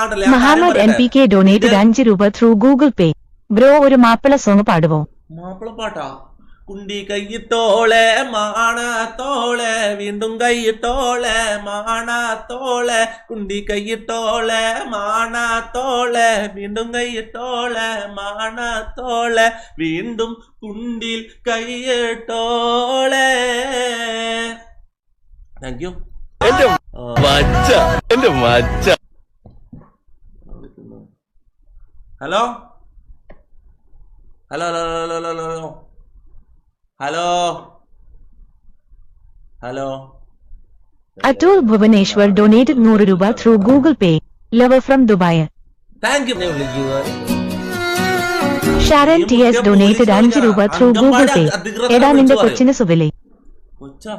Muhammad NPK donated 5 രൂപ through Google Pay. Bro ഒരു Mappila song പാടുവോ? മാപ്പിള പാട്ടാ? കുണ്ടി കൈയിട്ടോളെ മാണത്തോളെ വീണ്ടും കൈയിട്ടോളെ മാണത്തോളെ കുണ്ടി കൈയിട്ടോളെ മാണത്തോളെ വീണ്ടും കൈയിട്ടോളെ മാണത്തോളെ വീണ്ടും കുണ്ടിൽ കൈയിട്ടോളെ. Thank you. Hello hello hello hello hello hello hello. Atul Bhubaneswar donated 100 രൂപ through Google Pay. Lover from Dubai. Thank you. Sharon TS donated 5 രൂപ through Google Pay. എടാ നിന്റെ കൊച്ചിന് സുഖല്ലേ? കൊച്ചാ?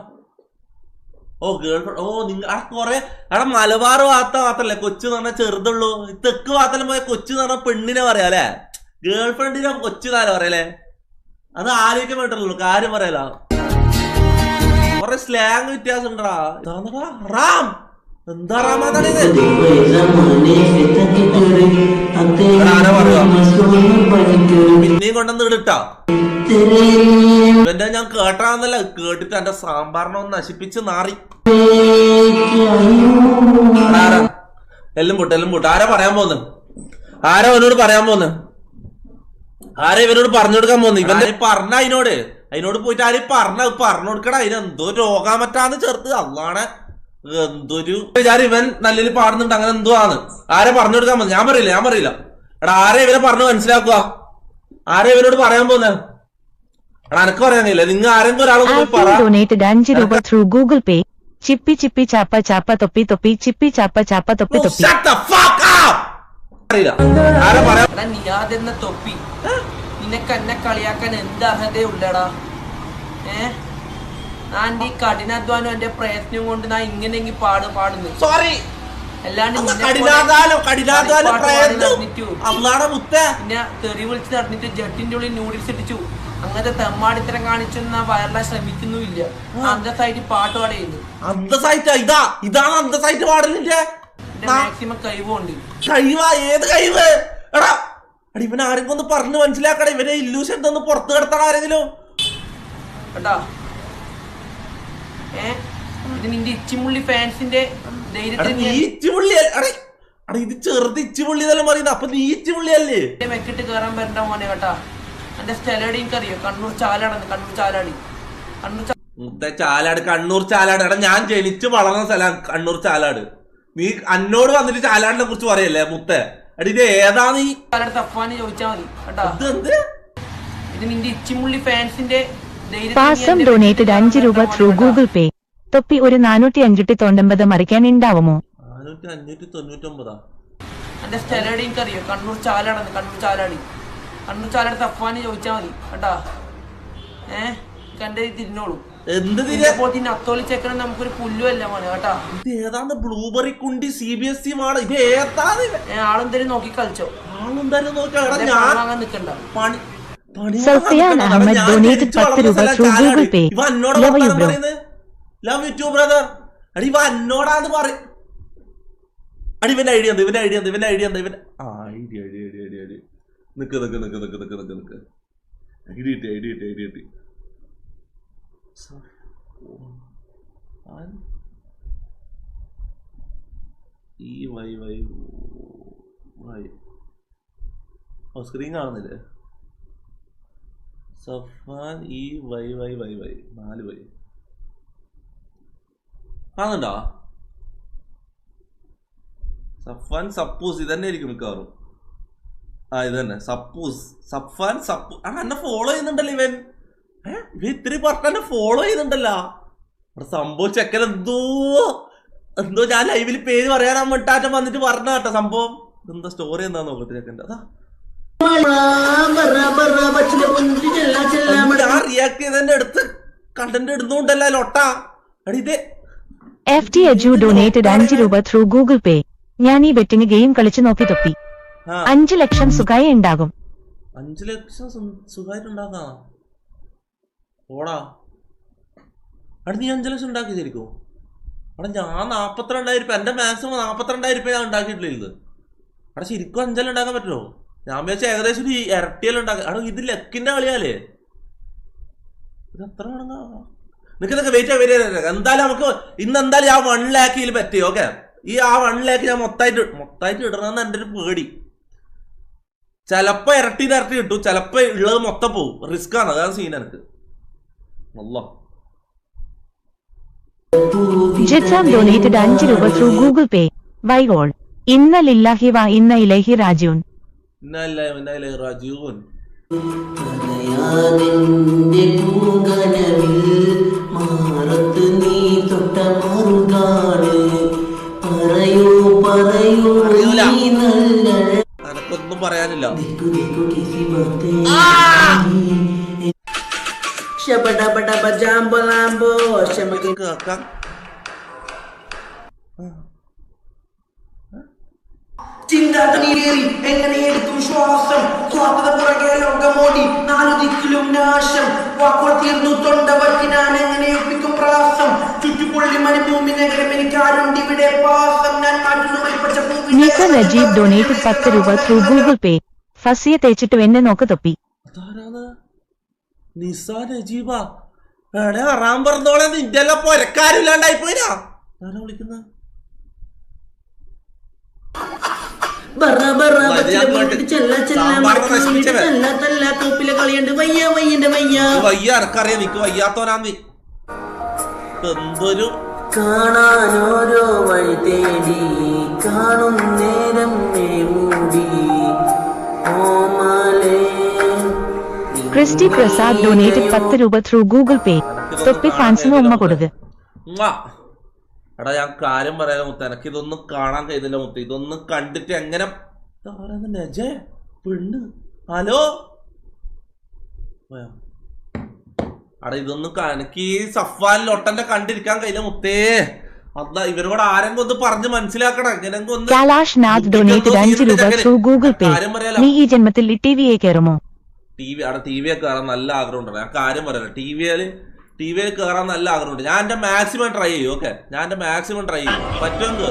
ഓ ഗേൾഫ്രണ്ട്. ഓ നിങ്ങൾ ആ കൊറേ അവിടെ മലബാർ ഭാഗത്ത മാത്രല്ലേ കൊച്ചു എന്ന് പറഞ്ഞാൽ ചെറുതുള്ളൂ. തെക്ക് ഭാഗത്തെല്ലാം പോയ കൊച്ചു എന്ന് പറഞ്ഞാൽ പെണ്ണിനെ പറയാ അല്ലെ, ഗേൾഫ്രണ്ടിനെ കൊച്ചു എന്നാലും പറയല്ലേ. അത് ആലോചിക്കാൻ വേണ്ടിട്ടുള്ളൂ, കാര്യം പറയാലോ. കൊറേ സ്ലാങ് വ്യത്യാസം ഉണ്ടടാ. റാം എന്താ റാമാതാണ് ഇത്? പിന്നെയും കൊണ്ടുവന്ന് ഇടിട്ടാ ഇവന്റെ ഞാൻ കേട്ടാന്നല്ല, കേട്ടിട്ട് എന്റെ സാമ്പാറിനെ ഒന്ന് നശിപ്പിച്ച് നാറി. എല്ലും പൊട്ട്. ആരാ പറയാൻ പോന്ന്? ആരാ അവനോട് പറയാൻ പോന്ന്? ആരാ ഇവനോട് പറഞ്ഞു കൊടുക്കാൻ പോന്ന്? ഇവൻ പറഞ്ഞ അതിനോട് പോയിട്ട് ആരും പറഞ്ഞു കൊടുക്കട. അതിനെന്തോ രോഗാൻ പറ്റാന്ന് ചേർത്ത് അള്ളാണ്. എന്തൊരു വിചാരം ഇവൻ നല്ലൊരു പാടുന്നുണ്ട്, അങ്ങനെ എന്തോ ആണ്. ആരെ പറഞ്ഞു കൊടുക്കാൻ പോന്ന്? ഞാൻ പറയില്ല. എടാ ആരെ ഇവനെ പറഞ്ഞു മനസ്സിലാക്കുക? ആരെ ഇവനോട് പറയാൻ പോന്നെ? എടാ എനക്ക് പറയാൻ കഴിയില്ല. നിങ്ങൾ ആരെങ്കിലും ഒരാളൊന്നും പറ. donated 5 രൂപ through Google Pay. ചിപ്പി ചിപ്പി ചാപ്പ ചാപ്പ തൊപ്പി തൊപ്പി ചിപ്പി ചാപ്പ ചാപ്പ തൊപ്പി തൊപ്പി. തൊപ്പി നിനക്ക് എന്നെ കളിയാക്കാൻ എന്ത് അർഹതയുള്ളടാ? ഈ കഠിനാധ്വാനം എന്റെ പ്രയത്നം കൊണ്ട് ഞാൻ ഇങ്ങനെയെങ്കിൽ പാടുന്നു. സോറി അല്ലാണ്ട് പിന്നെ തെറി വിളിച്ച് നടന്നിട്ട് ജട്ടിന്റെ ഉള്ളിൽ നൂഡിൽസ് ഇടിച്ചു. അങ്ങനത്തെ തെമ്മാടിത്തരം കാണിച്ചൊന്നും വയറിലാൻ ശ്രമിക്കുന്നുമില്ല. അന്തസ്സായിട്ട് പാട്ട് പാടുന്നു. ഇതാണ് അന്തസ്സായിട്ട് പാടലിന്റെ മാക്സിമം കഴിവുണ്ട്. ഏത് കഴിവ്? എടാ ഇവൻ ആരെങ്കിലും ഒന്ന് പറഞ്ഞു മനസ്സിലാക്കട. ഇവനെ ഇല്ലൂഷൻ ഒന്ന് പുറത്തു കിടത്തണ ആരെങ്കിലും കേട്ടാ. ഇത് നിന്റെ ഇച്ചിമുള്ളി ഫാൻസിന്റെ ഇത് ചെറുത് ഇച്ചുപുള്ളി എന്നെല്ലാം പറയുന്നത്. അപ്പൊ നീ ഇച്ചുപുള്ളിയല്ലേ? മെക്കിട്ട് കേറാൻ വരണ്ട മോനെ കേട്ടാ. എന്റെ സ്ഥലടി എനിക്കറിയോ, കണ്ണൂർ ചാലാട്. കണ്ണൂർ ചാലാട്. എടാ ഞാൻ ജനിച്ചു വളർന്ന സ്ഥലം കണ്ണൂർ ചാലാട്. നീ അന്നോട് വന്നിട്ട് ചാലാടിനെ കുറിച്ച് പറയല്ലേ മുത്തേ? എടാ ഇത് ഏതാ? നീ തപ്പാന്ന് ചോദിച്ചാ മതി കേട്ടാ. ഇത് നിന്റെ ഇച്ചിമുള്ളി ഫാൻസിന്റെ പാസം ഡൊനേറ്റഡ് 5 രൂപ ത്രൂ ഗൂഗിൾ പേ. തൊപ്പി ഒരു 499 മറിക്കാൻ ഉണ്ടാവുമോ? 499. എന്റെ സ്ഥലടി എനിക്കറിയോ, കണ്ണൂർ ചാലാട് തപ്പാന്ന് ചോദിച്ചാ മതി കേട്ടാ. കണ്ടേ തിരിഞ്ഞോളൂ. അത്തോളി ചെക്കൻ നമുക്കൊരു പുല്ലുമല്ല മോനെ കേട്ടാ. ഇത് ഏതാണ്ട് ബ്ലൂബെറി കുണ്ടി CBSE ആണ്. ഇത് ഏതാണ്? ആളെന്തായാലും നോക്കി കളിച്ചോ. നിക്കണ്ട. സഫിയാൻ അഹമ്മദ് ഡൊനേറ്റഡ് 10 രൂപ through Google Pay. Love you to brother. അടി ഇവ എന്നോടാന്ന് പറയും. അടി ഇവന്റെ ഐഡിയ നിക്ക് സ്ക്രീൻ കാണുന്നില്ലേ? സഫാൻ വൈ 4 വൈ കാണുന്നുണ്ടോ? സഫാൻ സപ്പൂസ് ഇതന്നെ ആയിരിക്കും മിക്കവാറും. ഇത് തന്നെ സഫാൻ എന്നെ ഫോളോ ചെയ്യുന്നുണ്ടല്ലോ ഇവൻ. ഇത്തിരി പറഞ്ഞ എന്നെ ഫോളോ ചെയ്യുന്നുണ്ടല്ലോ. സംഭവം ചെക്കൻ എന്തോ ഞാൻ ലൈവിൽ പേര് പറയാനാ മിട്ടാറ്റം വന്നിട്ട് പറഞ്ഞ കേട്ടോ. സംഭവം എന്താ സ്റ്റോറി എന്താ നോക്കട്ടെ ചെക്കൻ്റെ. അതാ ഞാൻ റിയാക്ട് ചെയ്തതിന്റെ അടുത്ത് കണ്ടന്റ് ഇടുന്നുണ്ടല്ലോ ലൊട്ടാ. അടിതേ FT Edu donated 5 രൂപ ത്രൂ ഗൂഗിൾ പേ. ഞാൻ ഈ ബെറ്റിംഗ് ഗെയിം കളിച്ചു നോക്കി തൊപ്പി. 5 ലക്ഷം സുഖായി ഉണ്ടാകും. 5 ലക്ഷം സുഖമായിട്ടുണ്ടാക്കാ ഓടാ. അവിടെ നീ 5 ലക്ഷം ഉണ്ടാക്കി ശരിക്കും? അവിടെ ഞാൻ 42,000 രൂപ, എന്റെ മാക്സിമം 42,000 രൂപ ഞാൻ ഉണ്ടാക്കിയിട്ടില്ല. അവിടെ ശരിക്കും 5 ഉണ്ടാക്കാൻ പറ്റുമോ? ഞാൻ വിചാരിച്ച ഏകദേശം ഒരു ഇരട്ടിയെല്ലാം ഉണ്ടാക്കാം. അവിടെ ഇത് ലക്കിന്റെ കളിയാലേ. ഇത് എത്ര വേണമെങ്കിൽ നിനക്ക് വെയിറ്റ് എന്തായാലും നമുക്ക് ഇന്ന് എന്തായാലും ആ 1 ലാഖിൽ പറ്റി. ഓക്കെ, ഈ ആ 1 ലാഖ് ഞാൻ മൊത്തമായിട്ട് ഇടണമെന്ന് എൻ്റെ ഒരു പേടി. ചിലപ്പോ ഇരട്ടി കിട്ടും, ചിലപ്പോ ഉള്ളത് മൊത്തം പോവും. റിസ്ക് ആണ്, അതാണ് സീൻ. എനിക്ക് ജിത്സാം ഡൊനേറ്റഡ് 5 രൂപ ത്രൂ ഗൂഗിൾ പേ. വൈഗോൾ ഇന്ന ലില്ലാഹി വ ഇന്ന ഇലൈഹി റാജിഊൻ. രാജീവൻ എനക്കൊന്നും പറയാനില്ല. കേക്കാം ചിന്താതീരേറി എങ്ങനെ എടുക്കും ശ്വാസം, സ്വാർത്ഥത പുറകെ ലോകമോടി 4 ദിക്കിലും നാശം. വാക്കുകൾ തീർന്നു തൊണ്ട വറ്റി ഞാൻ എങ്ങനെ ഒപ്പിക്കും പ്രാസം. ചുറ്റുപൊള്ളി മരുഭൂമി നഗരം എനിക്കാരുണ്ട് ഇവിടെ പാസം. ഞാൻ നിസ നജീബ് ഡൊനേറ്റഡ് 10 രൂപ ത്രൂ ഗൂഗിൾ പേ. ഫസിയെ തേച്ചിട്ട് എന്നെ നോക്ക് തൊപ്പി. നിസ നജീബാ എടേ അറാൻ പറഞ്ഞോളെ, നിന്റെ എല്ലാം പൊരക്കാരില്ലാണ്ടായി പോയിനാ. ആരാ വിളിക്കുന്ന? വയ്യ അനക്കറിയാം, നിക്ക് വയ്യാത്തോനാ നീ. എന്തൊരു കാണാനോരോ വഴി തേടി കാണും നേരം മൂടി. ക്രിസ്റ്റി പ്രസാദ് ഡൊനേറ്റഡ് 10 രൂപ ത്രൂ ഗൂഗിൾ പേ. തൊപ്പി ഫാൻസിന് ഉമ്മ കൊടുക്ക്. എടാ ഞാൻ കാര്യം പറയാൻ മുത്ത, എനക്ക് ഇതൊന്നും കാണാൻ കഴിയുന്നില്ല മുത്ത. ഇതൊന്നും കണ്ടിട്ട് എങ്ങനെ നജേ പെണ്ണ്. ഹലോ അടാ ഇതൊന്നും എനിക്ക് ഈ സഫാൻ ലൊട്ടന്റെ കണ്ടിരിക്കാൻ കഴിയില്ല മുത്തേ. അതാ ഇവരോട് ആരെങ്കിലും ഒന്ന് പറഞ്ഞ് മനസ്സിലാക്കണം. കൈലാഷ് നാഥ് ഡൊനേറ്റഡ് 5 രൂപ ത്രൂ ഗൂഗിൾ പേ. നീ ഈ ജന്മത്തിൽ ടിവിയെ കയറുമോ? ടിവിയെ കയറാൻ നല്ല ആഗ്രഹമുണ്ട്. ഞാൻ കാര്യം പറയാം, ടിവിയിൽ കയറാൻ നല്ല ആഗ്രഹമുണ്ട്. ഞാൻ എന്റെ മാക്സിമം ട്രൈ ചെയ്യും. ഓക്കെ, ഞാൻ എന്റെ മാക്സിമം ട്രൈ ചെയ്യും. പറ്റുമെന്ന്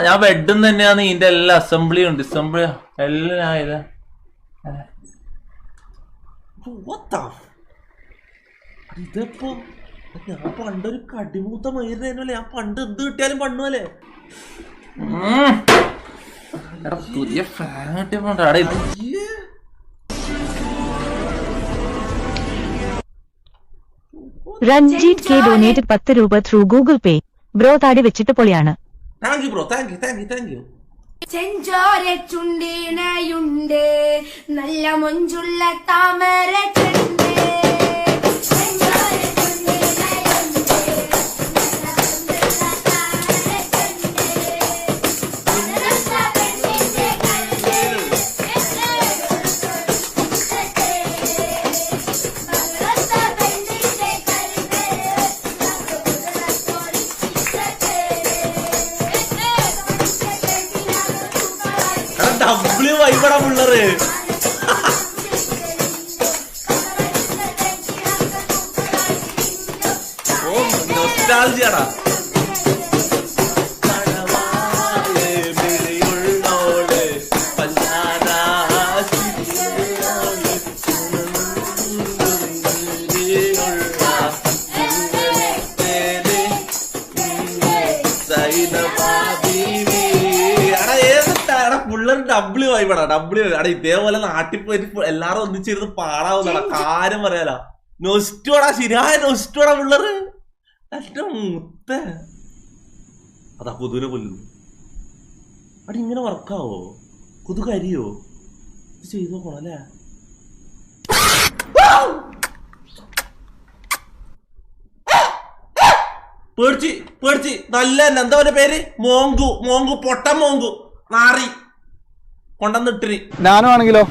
ഞാൻ ബെഡും തന്നെയാണ്. ഇതിന്റെ എല്ലാ അസംബ്ലിയും ഡിസംബ്ലി എല്ലാം ഇതിപ്പോ ഞാൻ പണ്ടൊരു കടിമൂത്ത മയിരല്ലേ. ഞാൻ പണ്ട് എന്ത് കിട്ടിയാലും പണ്ണുവല്ലേ. പുതിയ ഫാൻ കിട്ടിയപ്പോണ്ട് രഞ്ജിത്ത് കെ ഡൊനേറ്റഡ് 10 രൂപ ത്രൂ ഗൂഗിൾ പേ. ബ്രോ താടി വെച്ചിട്ട് പൊളിയാണ്. Thank you bro, thank you. ചെഞ്ചോര ചുണ്ടിനയുണ്ട് നല്ല മൊഞ്ചുള്ള താമര ചെണ്ട്. ഡബ്ല്യു വൈബടാ പിള്ളേര്. ഓ നൊസ്റ്റാൾജിയാടാ. ഡബ്ല്യു വൈബടാ. അടാ ഇതേപോലെ നാട്ടിൽ പോയിട്ട് എല്ലാരും ഒന്നിച്ചിരുന്ന് പാടാവുന്നടാ. കാര്യം പറയാലോ. നൊസ്റ്റോടാ, ശരിയായ നൊസ്റ്റോടാ പിള്ളേര്. എന്റെ മുത്ത അതാ കൊതുവിനെ കൊല്ലുന്നു. അടി ഇങ്ങനെ വർക്കാവോ? കൊതു കരിയോ? ഇത് ചെയ്ത് നോക്കണം അല്ലേ? പേടിച്ച് നല്ല എന്താ അവന്റെ പേര്? മോങ്കു പൊട്ട മോങ്കു നാറി കൊണ്ടുവന്നിട്ടിരി. ഞാനും ആണെങ്കിലോ,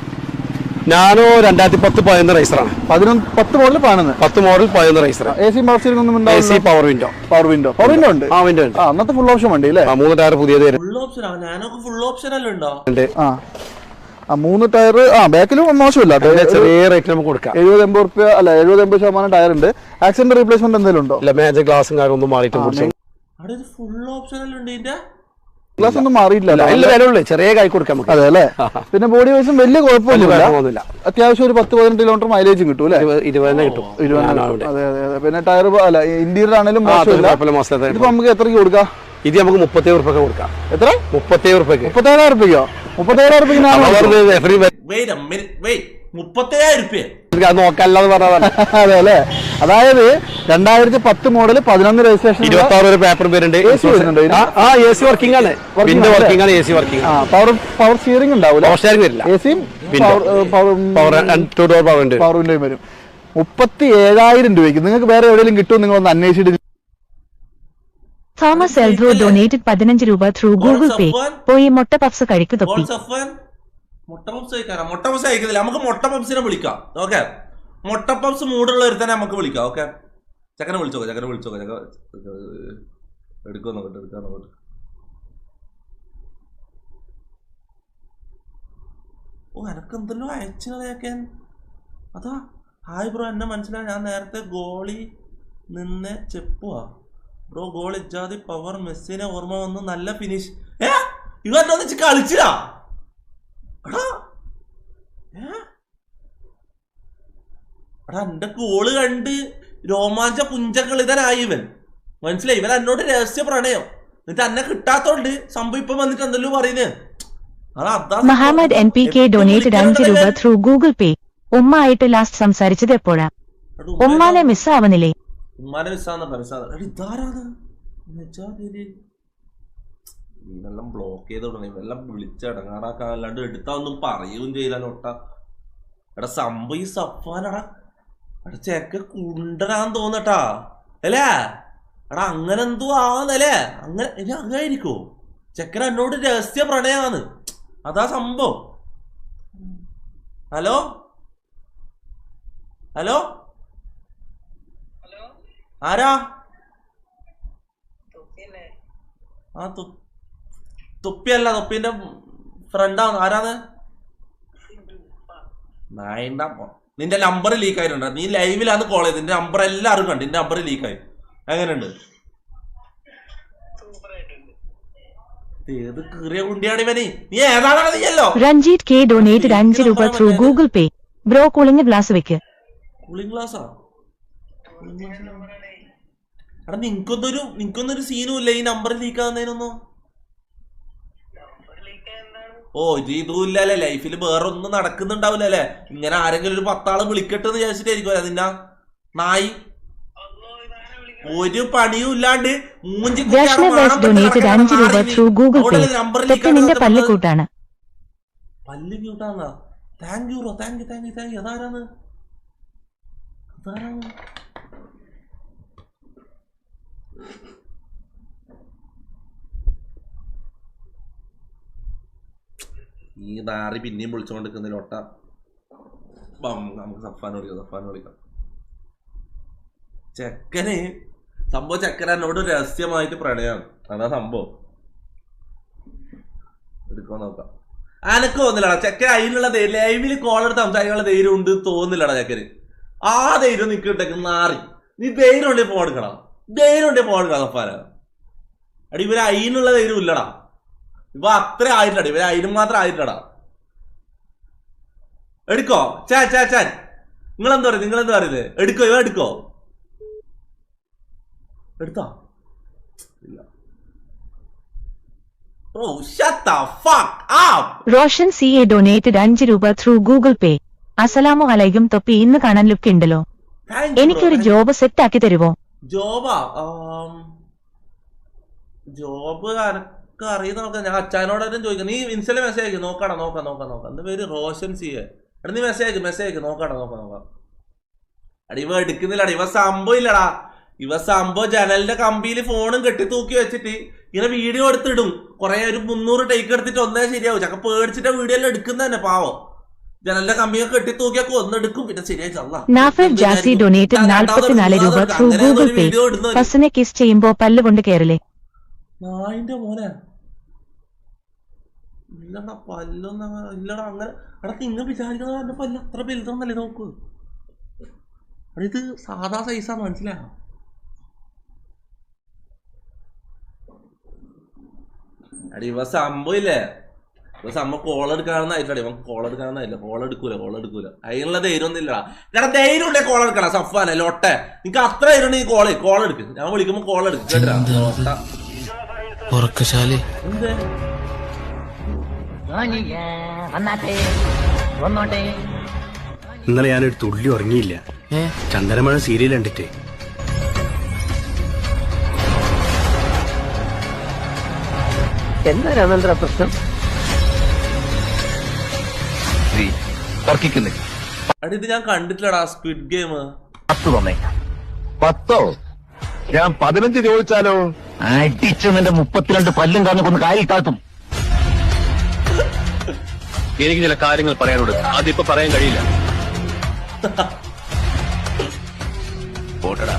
ഞാനോ 2010 പതിനൊന്ന് റൈസറാണ്. 10 model 10 model 11 റൈസറാണ്. AC power steering ഒന്നും ഉണ്ടാവില്ല. AC പവർ വിൻഡോ ഉണ്ട്. ആ വിൻഡോ ഉണ്ട്. അന്നത്തെ ഫുൾ ഓപ്ഷൻ വണ്ടി അല്ലേ? 3 ടയർ പുതിയത്. ഫുൾ ഓപ്ഷൻ ആണ്. ഞാനൊക്കെ ഫുൾ ഓപ്ഷൻ അല്ലേ ഉണ്ടോ? 3 ടയർ. ബാക്കിലും മോശമില്ല. ചെറിയ റേറ്റ് നമുക്ക് കൊടുക്കാം. 70-80 രൂപ അല്ല, 70-80% ടയർ ഉണ്ട്. ആക്സിഡന്റ് റീപ്ലേസ്മെന്റ് എന്തെങ്കിലും ഉണ്ടോ? മേജർ ഗ്ലാസും കാര്യമൊന്നും മാറിയിട്ട് ഫുൾ ഓപ്ഷൻ അല്ലേ ഉണ്ട്. ഗ്ലാസ് ഒന്നും മാറിയിട്ടില്ല. ചെറിയ കൈ കൊടുക്കാൻ നമുക്ക്. അതെ അല്ലേ. പിന്നെ ബോഡി വൈസും വലിയ കുഴപ്പമൊന്നുമില്ല. അത്യാവശ്യം ഒരു 10-15 കിലോമീറ്റർ മൈലേജും കിട്ടും അല്ലേ? 20 കിട്ടും. 20. അതെ അതെ അതെ. പിന്നെ ടയർ അല്ല ഇന്റീരിയർ ആണെങ്കിലും ഇതിപ്പോ നമുക്ക് എത്രയ്ക്ക് കൊടുക്കാം? ഇത് നമുക്ക് 37 റുപ്യക്ക് കൊടുക്കാം. എത്ര? 37 റുപ്യക്ക്. 37,000 റുപ്യക്കോ? 37,000 റുപ്യക്ക് നോക്കാല്ലാന്ന് പറഞ്ഞതാണ്. അതെ അല്ലേ. അതായത് 2010 മോഡൽ 11 രജിസ്ട്രേഷൻ 26 പേപ്പർ പേരുണ്ട്. AC വരുന്നുണ്ട്. AC വർക്കിംഗ് ആണ്. വർക്കിംഗ് ആണ്. AC working. പവർ സ്റ്റിയറിംഗ് ഉണ്ടാവില്ല. പവർ സ്റ്റിയറിംഗ് വരില്ല. ACയും പവർ 2 ഡോർ പവർ ഉണ്ട്. പവർ വിൻഡോയും വരും. 37,000 രൂപയ്ക്ക് നിങ്ങൾക്ക് വേറെ എവിടെയെങ്കിലും കിട്ടും? നിങ്ങൾ ഒന്ന് അന്വേഷിച്ചിട്ട്. തോമസ് എൽദ്രോ ഡൊനേറ്റഡ് 15 രൂപ ത്രൂ ഗൂഗിൾ പേ. പോയി മുട്ട പപ്സ് കഴിക്കു തൊപ്പി. മുട്ട പപ്സ് കഴിക്കാനാ? മുട്ട പപ്സ് കഴിക്കുന്നില്ല. നമുക്ക് മുട്ട പപ്സിനെ വിളിക്കാം. ഓക്കെ, മുട്ട പപ്സ് മൂടുള്ള ഒരു തന്നെ നമുക്ക് വിളിക്കാം. ഓക്കെ, ചക്കനെ വിളിച്ചോക്കെ. ചക്ക എടുക്കാൻ നോക്കട്ടെ. ഓ, എനക്ക് എന്തെല്ലോ അയച്ചു കളയാക്കാൻ. അതാ, ഹായ് ബ്രോ, എന്നെ മനസ്സിലായി. ഞാൻ നേരത്തെ ഗോളി നിന്ന് ചെപ്പുവാ ബ്രോ. ഗോൾ ഇജാതി പവർ. മെസ്സിനെ ഓർമ്മ വന്ന് നല്ല ഫിനിഷ്. ഇവന്നൊന്നിച്ച് കളിച്ചില്ല. എന്റെ ഗോള് കണ്ട് രോമാഞ്ച പുഞ്ചകളിതനായി ഇവൻ. മനസ്സിലായി? ഇവൻ എന്നോട് രഹസ്യ പ്രണയം. എന്നിട്ട് എന്നെ കിട്ടാത്തോണ്ട് സംഭവം ഇപ്പൊ വന്നിട്ട് എന്തെല്ലോ പറയുന്നത്. മുഹമ്മദ് NPK ഡൊനേറ്റഡ് 5 രൂപ ത്രൂ ഗൂഗിൾ പേ. ഉമ്മ ആയിട്ട് ലാസ്റ്റ് സംസാരിച്ചത് എപ്പോഴാ? ഉമ്മാനെ മിസ്സാവുന്നില്ലേ? ഉമ്മാനെ മിസ്സാന്ന് ഇതാരാണ്? ഇതെല്ലാം ബ്ലോക്ക് ചെയ്ത് തുടങ്ങി. ഇതെല്ലാം വിളിച്ചടങ്ങാറാക്കാൻ അല്ലാണ്ട് എടുത്താ ഒന്നും പറയുകയും ചെയ്താലോട്ട. എടാ സംഭവം ഈ സഫാനടാ. എടാ ചെക്ക കുണ്ടനാന്ന് തോന്നട്ടാ അല്ലേ? എടാ അങ്ങനെ എന്തോ ആവുന്നല്ലേ? അങ്ങനെ ഇനി അങ്ങായിരിക്കോ? ചെക്കൻ എന്നോട് രഹസ്യ പ്രണയാന്ന്. അതാ സംഭവം. ഹലോ ഹലോ, ആരാ? ആ തൊപ്പിയല്ല, തൊപ്പിന്റെ ഫ്രണ്ടാണ്. ആരാന്ന്? നിന്റെ നമ്പർ ലീക്ക് ആയിട്ടുണ്ട്. നീ ലൈവിലാന്ന് കോൾ ചെയ്ത്. നിന്റെ നമ്പർ എല്ലാവരും കണ്ടു. നിന്റെ നമ്പർ ലീക്കായി. എങ്ങനെയുണ്ട്? ഏത് കീറിയ കുണ്ടിയാണ് ഇവന്? നീ ഏതാണോ? നീയല്ലോ. രഞ്ജിത്ത് K ഡൊനേറ്റഡ് 5 രൂപ through Google Pay. Bro cooling glass വെക്ക്. കൂളിംഗ് ഗ്ലാസാ? എടാ നിങ്ങക്കൊന്നൊരു സീനും ഇല്ല ഈ നമ്പർ ലീക്ക് ആവുന്നതിനൊന്നും. ഓ, ഇതുമില്ലല്ലേ ലൈഫിൽ വേറെ ഒന്നും നടക്കുന്നുണ്ടാവില്ല അല്ലേ? ഇങ്ങനെ ആരെങ്കിലും ഒരു 10 ആള് വിളിക്കട്ടെന്ന് വിചാരിച്ചിട്ടായിരിക്കും നിന്ന നായി. ഒരു പണിയും ഇല്ലാണ്ട് മൂഞ്ചി പല്ല് കൂട്ടാണ്. പല്ല് ക്യൂട്ടാന്നാ? Thank you bro. Thank you. അതാരാണ്? ഈ നാറി പിന്നെയും വിളിച്ചോണ്ടിരിക്കുന്നില്ലോട്ട. നമുക്ക് സഫാൻ വിളിക്കാം. ചെക്കന് സംഭവം ചെക്കൻ എന്നോട് രഹസ്യമായിട്ട് പ്രണയമാണ്. അതാ സംഭവം. എടുക്കാൻ നോക്കാം. അനക്ക് തോന്നില്ലടാ ചെക്കൻ അതിനുള്ള ലൈവില് കോളെടുത്ത് സംസാരിക്കാനുള്ള ധൈര്യം ഉണ്ട് തോന്നില്ലടാ ചെക്കന്. ആ ധൈര്യം നിൽക്കിട്ടേക്ക് നാറി. നീ ധൈര്യം ഉണ്ടെങ്കിൽ ഫോൺ എടുക്കണം. സഫാന. അടി ഇവര് അതിനുള്ള ധൈര്യം ഇല്ലടാ. ഇവ അത്ര ആയിട്ടടാ. ഇവര് അതിനും മാത്രം ആയിട്ടടാ. എടുക്കോ? ചാൻ നിങ്ങളെന്താ പറയുന്നത്? എടുക്കോ? ഇവ എടുക്കോ? എടുത്തോ? ഇല്ല. റോഷൻ CA ഡൊനേറ്റഡ് 5 രൂപ ത്രൂ ഗൂഗിൾ പേ. അസ്സലാമു അലൈക്കും തൊപ്പി. ഇന്ന് കാണാൻ ലുക്ക് ഉണ്ടല്ലോ. എനിക്കൊരു ജോബ് സെറ്റ് ആക്കി തരുമോ? ജോബ് എനക്ക് അറിയുന്ന നോക്കാം. ഞാൻ അച്ഛനോടും ചോദിക്കാം. നീ ഇൻസ്റ്റയിലെ മെസ്സേജ് അയക്കും. നോക്കാം. എന്റെ പേര് റോഷൻ CA. എടാ നീ മെസ്സേജ് അയക്കും. നോക്കാം. അടി ഇവ എടുക്കുന്നില്ലടാ. ഇവ സംഭവം ഇല്ലടാ. ഇവ സംഭവം ജനലിന്റെ കമ്പിയിൽ ഫോണും കെട്ടി തൂക്കി വെച്ചിട്ട് ഇങ്ങനെ വീഡിയോ എടുത്തിടും. കുറെ ഒരു 300 ടേക്ക് എടുത്തിട്ട് ഒന്നേ ശരിയാവും. ചക്ക പേടിച്ചിട്ട് വീഡിയോ എല്ലാം എടുക്കുന്ന തന്നെ പാവം. ജനലിന്റെ കമ്പിയൊക്കെ കെട്ടി തൂക്കിയൊക്കെ ഒന്നെടുക്കും. പിന്നെ ശരിയായി ഡൊനേറ്റഡ് 44 രൂപ ത്രൂ ഗൂഗിൾ പേ. ഫസ്റ്റിനെ കിസ് ചെയ്യുമ്പോ പല്ല് കൊണ്ട് കയറില്ലേ? നായിന്റെ മോനെ ഇല്ലടാ. പല്ലൊന്നും ഇല്ലടാ. അങ്ങനെ അടക്ക ഇങ്ങനെ വിചാരിക്കുന്നത് എന്റെ പല്ല് അത്ര വലുതൊന്നല്ലേ? നോക്ക്, ഇത് സാധാ സൈസാന്ന് മനസ്സിലായോ? അടി ഇവ സംഭവം ഇല്ലേ, ഇവ സംഭവം കോൾ എടുക്കാണെന്നായിട്ടില്ല, ഇവൻ കോൾ എടുക്കാണെന്നായില്ല, കോൾ എടുക്കൂല അതിനുള്ള ധൈര്യം ഒന്നും ഇല്ലടാ. ഞാൻ ധൈര്യം ഉണ്ടെ കോൾ എടുക്കണം. സഫാനെ ലോട്ടെ നിനക്ക് അത്ര ധൈര്യം ഉണ്ടെങ്കിൽ കോൾ എടുക്ക്. ഞാൻ വിളിക്കുമ്പോ കോൾ എടുക്കും കേട്ടാ. എന്തേ ഇന്നലെ ഞാനൊരു തുള്ളി ഉറങ്ങിയില്ല, ചന്ദനമഴ സീരിയൽ കണ്ടിട്ട്. എന്താ രാമേന്ദ്ര പ്രശ്നം? അടി ഇത് ഞാൻ കണ്ടിട്ടില്ലടാ സ്ക്വിഡ് ഗെയിം. 10 തന്നേക്കാം. 10 ഞാൻ 15 ചോദിച്ചാലോ? അടിച്ചു നിന്റെ 32 പല്ലും കാരണം കൊന്ന് കാലിൽ താഴ്ത്തും. എനിക്ക് ചില കാര്യങ്ങൾ പറയാനുണ്ട്, അതിപ്പോ പറയാൻ കഴിയില്ല. പോട്ടടാ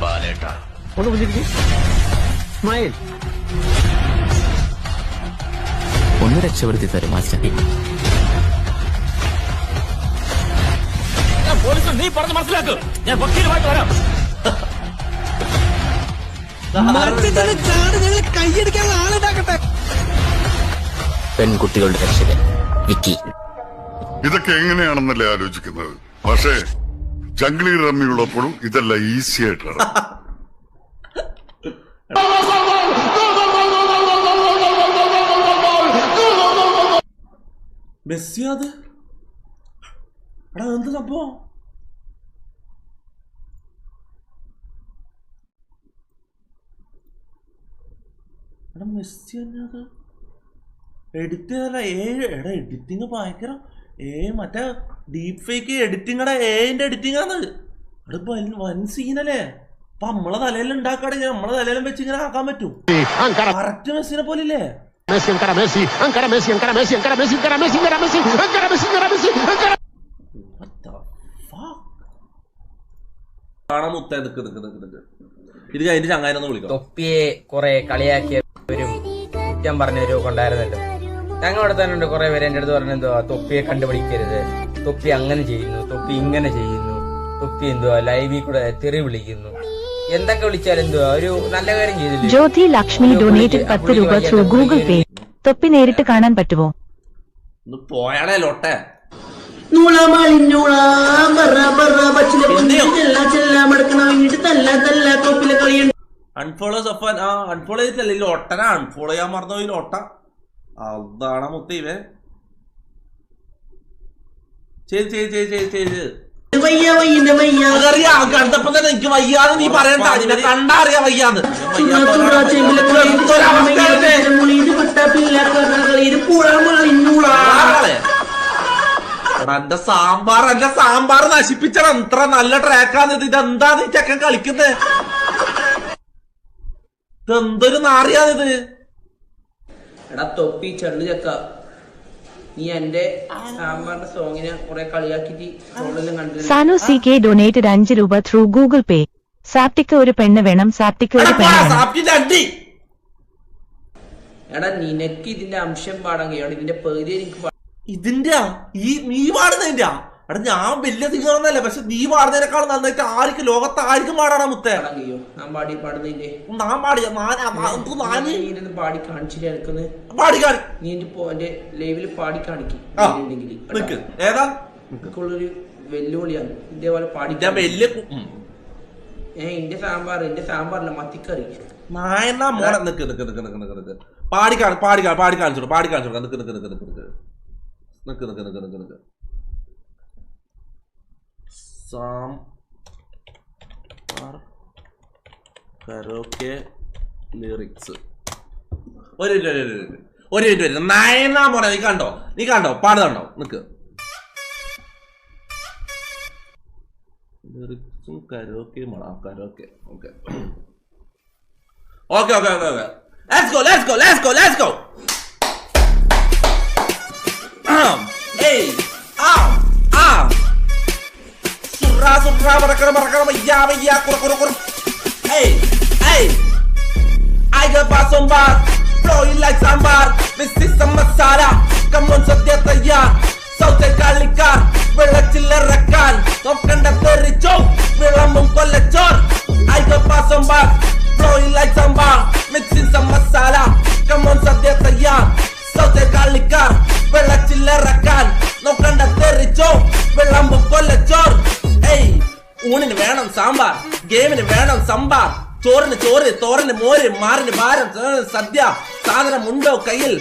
ബാലേട്ടാ. ഒന്ന് വിളിച്ചിരിക്കും സ്മൈൽ. ഒന്ന് രക്ഷപ്പെടുത്തി തരും മാസ്റ്റർ. നീ പറഞ്ഞ് മനസ്സിലാക്ക്, ഞാൻ വക്കീലുമായിട്ട് വരാം. പെൺകുട്ടികളുടെ രക്ഷകൻ വിക്കി. ഇതൊക്കെ എങ്ങനെയാണെന്നല്ലേ ആലോചിക്കുന്നത്, പക്ഷേ ജംഗ്ലി റമ്മിയുള്ളപ്പോഴും ഇതെല്ലാം ഈസി ആയിട്ടാണ്. മെസ്സി അത് എടാ എന്ത് സംഭവം? എടാ മെസ്സി തന്നെ അത് എഡിറ്റ് എടാ എഡിറ്റിങ് ഭയങ്കര മറ്റേ ഡീപ് ഫേക്ക് എഡിറ്റിങ്ങടെ എന്റെ എഡിറ്റിംഗ് ആണ്. അത് വൻ സീനല്ലേ. അപ്പൊ നമ്മളെ തലയിൽ ഉണ്ടാക്കാണെങ്കിൽ നമ്മളെ തലയിലും വെച്ച് ഇങ്ങനെ ആക്കാൻ പറ്റും. കറക്റ്റ് മെസ്സിനെ പോലില്ലേ. കാണാൻ മുത്തേ നിക്ക് ഇത് കഴിഞ്ഞ് ചങ്ങാനൊന്ന് വിളിക്കാം. തൊപ്പിയെ കുറെ കളിയാക്കിയവരും കുറ്റം പറഞ്ഞവരും ഉണ്ടായിരുന്നല്ലോ. ഞങ്ങളുടെ തന്നെ ഉണ്ട് കുറെ പേര് എന്റെ അടുത്ത് പറഞ്ഞെന്തോ തൊപ്പിയെ കണ്ടുപിടിക്കരുത്, തൊപ്പി അങ്ങനെ ചെയ്യുന്നു, തൊപ്പി ഇങ്ങനെ ചെയ്യുന്നു, തൊപ്പി എന്തുവാ ലൈവിൽ കൂടെ തെറി വിളിക്കുന്നു, എന്തൊക്കെ വിളിച്ചാലും എന്തുവാ ഒരു നല്ല കാര്യം ചെയ്തില്ല. ജ്യോതി ലക്ഷ്മി ഡൊനേറ്റഡ് 10 രൂപ ത്രൂ ഗൂഗിൾ പേ. തൊപ്പി നേരിട്ട് കാണാൻ പറ്റുമോ? പോയാടേ ലോട്ടെ. അൺഫോളോ സഫാൻ. അൺഫോളോ ചെയ്തിട്ടല്ലേ ലോട്ടനാ. അൺഫോളോ ചെയ്യാൻ മറന്നു പോയി ലോട്ട. അതാണ് മുത്ത ഇവൻ കണ്ടപ്പോ തന്നെ എനിക്ക് വയ്യാന്ന് നീ പറയണ്ട. കണ്ടാ അറിയാ വയ്യാന്ന്. എന്റെ സാമ്പാർ നശിപ്പിച്ചട. ഇത്ര നല്ല ട്രാക്കാന്ന്. ഇതെന്താ നീ ചെക്കൻ കളിക്കുന്നത്? ഇതെന്തൊരു നാറിയാണിത്. എടാ തൊപ്പി ചെള്ളു ചക്ക, നീ എന്റെ സാമ്പാറിന്റെ സോങ്ങിനെ കുറെ കളിയാക്കിട്ട് ട്രോളെല്ലാം കണ്ടില്ല. സാനു CK ഡൊനേറ്റഡ് 5 രൂപ ത്രൂ ഗൂഗിൾ പേ. സാപ്റ്റിക്ക് ഒരു പെണ്ണ് വേണം, സാപ്റ്റിക്ക് ഒരു പെണ്ണ് വേണം. എടാ നിനക്ക് ഇതിന്റെ അംശം പാടാൻ കഴിയും, ഇതിന്റെ പകുതി എനിക്ക് ഇതിന്റെ നീ പാടുന്നതിന്റെ. എടാ ഞാൻ വലിയ സിംഗറൊന്നല്ല, പക്ഷെ നീ പാടുന്നതിനേക്കാൾ നന്നായിട്ട് ആർക്കും ലോകത്ത് ആർക്കും പാടാനാ മുത്തേ. ഞാൻ പാടി പാടുന്നതിന്റെ ഞാൻ പാടി പാടി കാണിച്ചിട്ട് എടുക്കുന്നത് പാടി കാണി. നീ എന്റെ ലൈവില് പാടി കാണിക്കും. ഏതാ ഉള്ളൊരു വെല്ലുവിളിയാണ് ഇതേപോലെ പാടി. വലിയ എന്റെ സാമ്പാറില്ല മത്തിക്കറി നായനാ മോളെ. നിക്ക് പാടി കാണിച്ചോളൂ. നിക്ക് കരോക്കെ ലിറിക്സ്. ഒരു മിനിറ്റ് നയനാ മോനെ. നീ കണ്ടോ പാടുന്നുണ്ടോ? നിക്ക് ലിറിക്സും karaoke karaoke. Okay Let's go. Surra barakara vaya kura. Hey I got basombar, flowing like sambar. This is some masala. Come on sadya tayar. Saute kalikar, വെള്ളച്ചില്ലറക്കാൻ നോക്കണ്ട തെറിച്ചോ വിളമ്പും കൊല്ലച്ചോർ. I got basombar, flowing like sambar. Mixing some masala. Come on sadya ഊണിന് വേണം സാമ്പാർ, ഗെയിമിന് വേണം സംഭാർ, ചോറിന് ചോറ്, തോരന് മോര്, മാറിന് ഭാരം, സദ്യ, സാധനം ഉണ്ടോ കയ്യിൽ,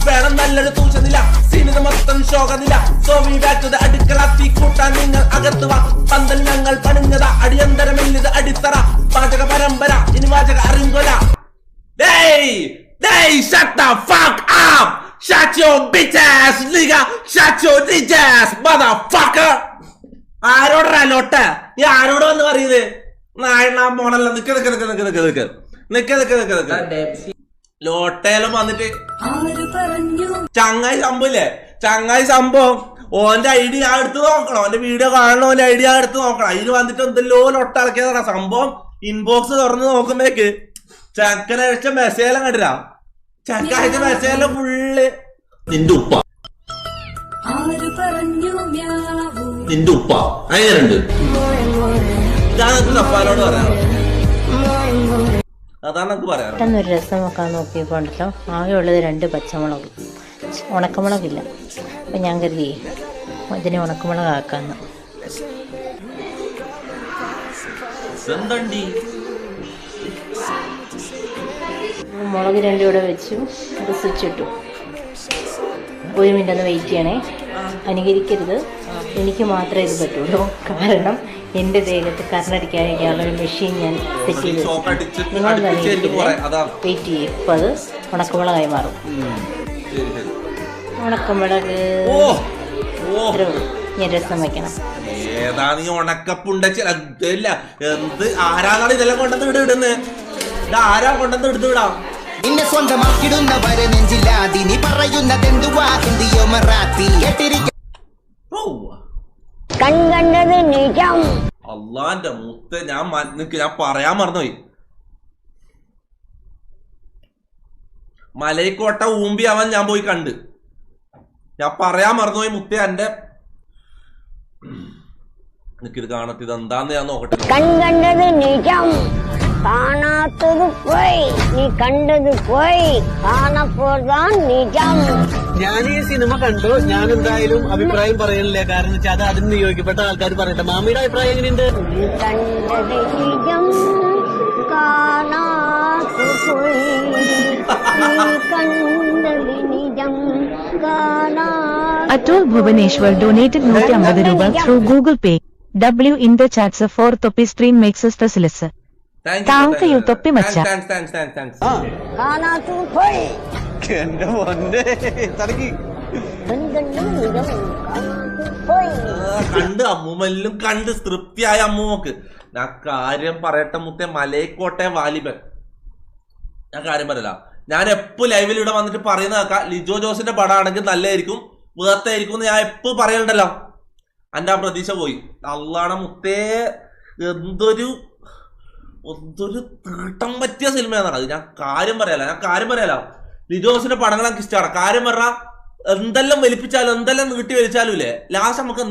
വേണം നല്ലൊരു തൂച്ചനില, സീനിത മൊത്തം ശോകനില, സോവി ബാറ്റത് അടുക്കള തീ കൂട്ടാൻ നിങ്ങൾ അകത്ത് വാ, പന്തൽ ഞങ്ങൾ പണിഞ്ഞത അടിയന്തരമില്ലത് അടിത്തറ, പാചക പരമ്പര ഇനി വാചക അറിയുകൊല. Shut the fuck up! Shut your bitch ass nigga! Shut your bitch ass motherfucker! ആരോടാ ലോട്ട? നീ ആരോട് വന്ന് പറയുന്നത്? നായണ മോണല്ല. ലോട്ടയിലും വന്നിട്ട് ചങ്ങായി സംഭവല്ലേ, ചങ്ങായി സംഭവം ഓന്റെ ഐഡി ഞാൻ എടുത്ത് നോക്കണം, ഓന്റെ വീഡിയോ കാണണം, ഓന്റെ ഐഡി ഞാൻ എടുത്ത് നോക്കണം. അതിന് വന്നിട്ട് എന്തെല്ലോ ലോട്ട ഇളക്കിയതാണ് സംഭവം. ഇൻബോക്സ് തുറന്ന് നോക്കുമ്പോഴേക്ക് ചക്കനയച്ച മെസ്സേജെല്ലാം കണ്ടില്ല, ചക്ക അയച്ച മെസ്സേജെല്ലാം ഫുള്ള് നിന്റെ ഉപ്പ, നിന്റെ ഉപ്പ അങ്ങനെയുണ്ട്. ഇതാണ് അപ്പാനോട് പറയാം, അതാണ് നമുക്ക് പറയാം. പെട്ടെന്നൊരു രസം വെക്കാൻ നോക്കിയപ്പോണ്ടല്ലോ ആകെ ഉള്ളത് 2 പച്ചമുളക്, ഉണക്കമുളകില്ല. അപ്പം ഞാൻ കരുതി ഇതിനെ ഉണക്കമുളകാക്കാന്ന്. മുളക് 2 ഇവിടെ വെച്ചു, അത് സ്വിച്ചിട്ടു. 1 മിനിറ്റ് ഒന്ന് വെയിറ്റ് ചെയ്യണേ. അനുകരിക്കരുത്, എനിക്ക് മാത്രമേ ഇത് പറ്റുള്ളൂ. കാരണം എൻ്റെ ദേഹത്ത് കറണ്ടടിക്കാനുള്ള ഒരു മെഷീൻ ഞാൻ സെറ്റ് ചെയ്ത് വെച്ചു. നിങ്ങളൊന്ന് വെയിറ്റ് ചെയ്യും. അപ്പോൾ അത് ഉണക്കമുളകായി മാറും. ഉണക്കമുളക് ഞാൻ രസം വയ്ക്കണം. ഏതാ നീ ഉണക്കപ്പുണ്ടല്ല എന്ത് ആരാന്നാണ് ഇതെല്ലാം കൊണ്ടുവന്ന് ഇടുന്നത്? ആരാ കൊണ്ടുവന്ന് എടുത്തു വിടാം? നിന്നെ സ്വന്തമാക്കിടുന്നവരെ നെഞ്ചില്ലാതി നീ പറയുന്നതെന്തുവാ ഹിന്ദിയോ മറാത്തി അള്ളാന്റെ മുത്ത്. ഞാൻ പറയാൻ മറന്നുപോയി. മലൈക്കോട്ട ഊമ്പി അവൻ ഞാൻ പോയി കണ്ട്. ഞാൻ പറയാൻ മറന്നുപോയി മുത്തേ. എന്റെ എനിക്കിത് കാണത്ത് ഇത് എന്താന്ന് ഞാൻ നോക്കട്ടെ. കണ്ടത് നിജം, കാണാത്തത് പോയി, നീ കണ്ടത് പോയി, കാണപ്പോഴാൻ നിജം. ഞാൻ ഈ സിനിമ കണ്ടു. ഞാൻ എന്തായാലും അഭിപ്രായം പറയണില്ല, കാരണം വെച്ചാൽ അത് അതിന് നിയോഗിക്കപ്പെട്ട ആൾക്കാർ പറയട്ടെ. മാമിയുടെ അഭിപ്രായം എങ്ങനെയുണ്ട്? നീ കണ്ടത് നിജം, കാണാത്തത് പോയി, നീ കണ്ടത് നിജം, കാണാ. Atul Bhubaneswar donated 150 രൂപ through Google Pay. W in the chats for Topi stream makes us the silisa. Thank you Topi macha. Thanks. കാണാത്തത് പോയി. എന്റെ പൊന്നേ തടക്കി കണ്ട് അമ്മൂമ്മലും കണ്ട് തൃപ്തിയായ അമ്മൂമ്മക്ക്. ഞാൻ കാര്യം പറയട്ടെ മുത്തേ, മലൈക്കോട്ടെ വാലിബൻ. ഞാൻ കാര്യം പറയല. ഞാൻ എപ്പോ ലൈവിൽ ഇവിടെ വന്നിട്ട് പറയുന്ന കേൾക്കാം, ലിജോ ജോസിന്റെ പടമാണെങ്കിൽ നല്ലതായിരിക്കും, വേർത്തായിരിക്കും ഞാൻ എപ്പോ പറയണ്ടല്ലോ. എന്റെ ആ പ്രതീക്ഷ പോയി. അള്ളാണ മുത്തേ, എന്തൊരു തീട്ടം പറ്റിയ സിനിമയാണ് അത്. ഞാൻ കാര്യം പറയാല. ലിജോസിന്റെ പടങ്ങൾ എനിക്ക് ഇഷ്ടമാണ്. കാര്യം പറഞ്ഞാൽ എന്തെല്ലാം വലിപ്പിച്ചാലും എന്തെല്ലാം നീട്ടി വലിച്ചാലും ഇല്ലേ, ലാസ്റ്റ് നമുക്ക്